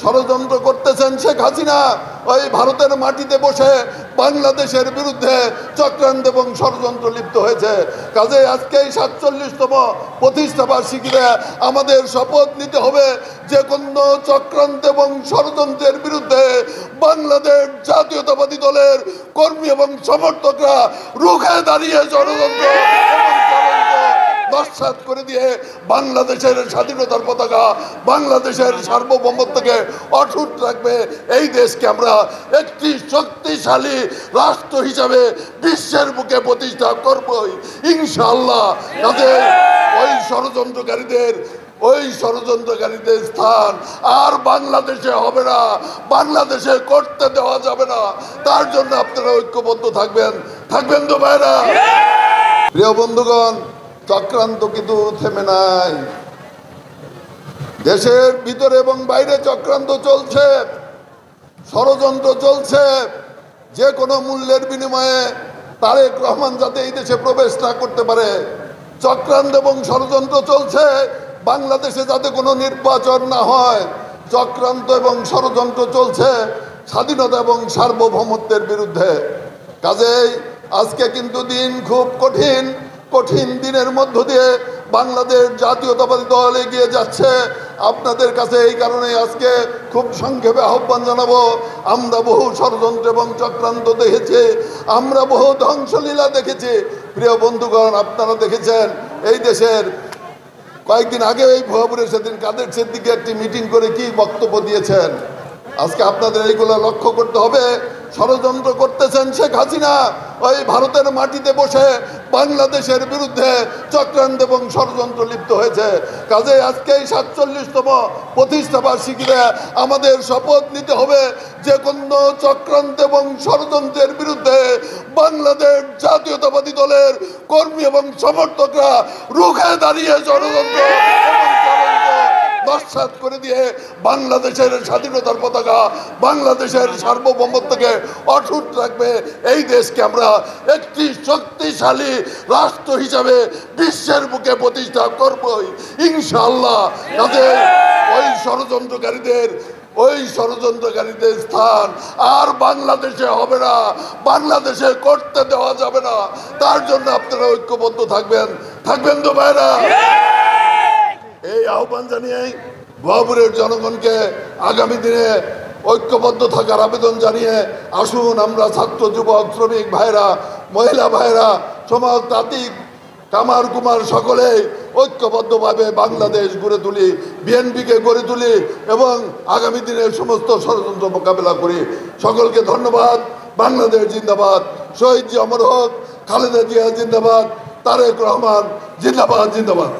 ষড়যন্ত্র করতেছেন শেখ হাসিনা ওই ভারতের মাটিতে বসে বাংলাদেশের বিরুদ্ধে চক্রান্ত এবং ষড়যন্ত্র লিপ্ত হয়েছে। কাজে আজকে এই ৪৭তম প্রতিষ্ঠাবার্ষিকীতে আমাদের শপথ নিতে হবে যে কোনো চক্রান্ত এবং ষড়যন্ত্রের বিরুদ্ধে বাংলাদেশ জাতীয়তাবাদী দলের কর্মী এবং সমর্থকরা রুখে দাঁড়িয়ে ষড়যন্ত্র নস্যাৎ করে দিয়ে বাংলাদেশের স্বাধীনতার পতাকা, বাংলাদেশের সার্বভৌমত্বকে অটুট রাখবে। এই দেশকে আমরা একটি শক্তিশালী রাষ্ট্র হিসাবে বিশ্বের বুকে প্রতিষ্ঠা করবই ইনশাআল্লাহ। তাদের ওই ষড়যন্ত্রকারীদের স্থান আর বাংলাদেশে হবে না, বাংলাদেশে করতে দেওয়া যাবে না। তার জন্য আপনারা ঐক্যবদ্ধ থাকবেন তো ভাইরা? প্রিয় বন্ধুগণ, চক্রান্ত কিন্তু থেমে নাই। দেশের ভিতরে এবং বাইরে চক্রান্ত চলছে, ষড়যন্ত্র চলছে। যে কোনো মূল্যের বিনিময়ে তারেক রহমান যাতে এই দেশে প্রবেশ না করতে পারে, চক্রান্ত এবং ষড়যন্ত্র চলছে। বাংলাদেশে যাতে কোনো নির্বাচন না হয়, চক্রান্ত এবং ষড়যন্ত্র চলছে স্বাধীনতা এবং সার্বভৌমত্বের বিরুদ্ধে। কাজেই আজকে কিন্তু দিন খুব কঠিন দিনের মধ্য দিয়ে বাংলাদেশ জাতীয়তাবাদী দল এগিয়ে যাচ্ছে। আপনাদের কাছে এই কারণে আজকে খুব সংক্ষেপে আহ্বান জানাবো। আমরা বহু ষড়যন্ত্র এবং চক্রান্ত দেখেছি, আমরা বহু ধ্বংসলীলা দেখেছি। প্রিয় বন্ধুগণ, আপনারা দেখেছেন এই দেশের কয়েকদিন আগে এই ভুয়াপুরে সেদিন কাদের সিদ্দিকী একটি মিটিং করে কি বক্তব্য দিয়েছেন। আজকে আপনাদের এইগুলো লক্ষ্য করতে হবে। ষড়যন্ত্র করতেছেন শেখ হাসিনা ওই ভারতের মাটিতে বসে বাংলাদেশের বিরুদ্ধে চক্রান্ত এবং ষড়যন্ত্র লিপ্ত হয়েছে। কাজে আজকে এই ৪৭তম প্রতিষ্ঠাবার্ষিকীতে আমাদের শপথ নিতে হবে যে কোনো চক্রান্ত এবং ষড়যন্ত্রের বিরুদ্ধে বাংলাদেশ জাতীয়তাবাদী দলের কর্মী এবং সমর্থকরা রুখে দাঁড়িয়ে ষড়যন্ত্র নস্যাৎ করে দিয়ে বাংলাদেশের স্বাধীনতার পতাকা, বাংলাদেশের সার্বভৌমত্বকে অটুট রাখবে। এই দেশকে আমরা একটি শক্তিশালী রাষ্ট্র হিসাবে বিশ্বের বুকে প্রতিষ্ঠা করবই ইনশাআল্লাহ। তাদের ওই ষড়যন্ত্রকারীদের স্থান আর বাংলাদেশে হবে না, বাংলাদেশে করতে দেওয়া যাবে না। তার জন্য আপনারা ঐক্যবদ্ধ থাকবেন তো ভাইরা? এই আহ্বান জানিয়ে ভুয়াপুরের জনগণকে আগামী দিনে ঐক্যবদ্ধ থাকার আবেদন জানিয়ে আসুন আমরা ছাত্র, যুবক, শ্রমিক ভাইরা, মহিলা ভাইরা, সমাজতান্ত্রিক কামার কুমার সকলেই ঐক্যবদ্ধভাবে বাংলাদেশ গড়ে তুলি, বিএনপিকে গড়ে তুলি এবং আগামী দিনের সমস্ত ষড়যন্ত্র মোকাবেলা করি। সকলকে ধন্যবাদ। বাংলাদেশ জিন্দাবাদ। শহীদ জি অমর হোক। খালেদা জিয়া জিন্দাবাদ। তারেক রহমান জিন্দাবাদ।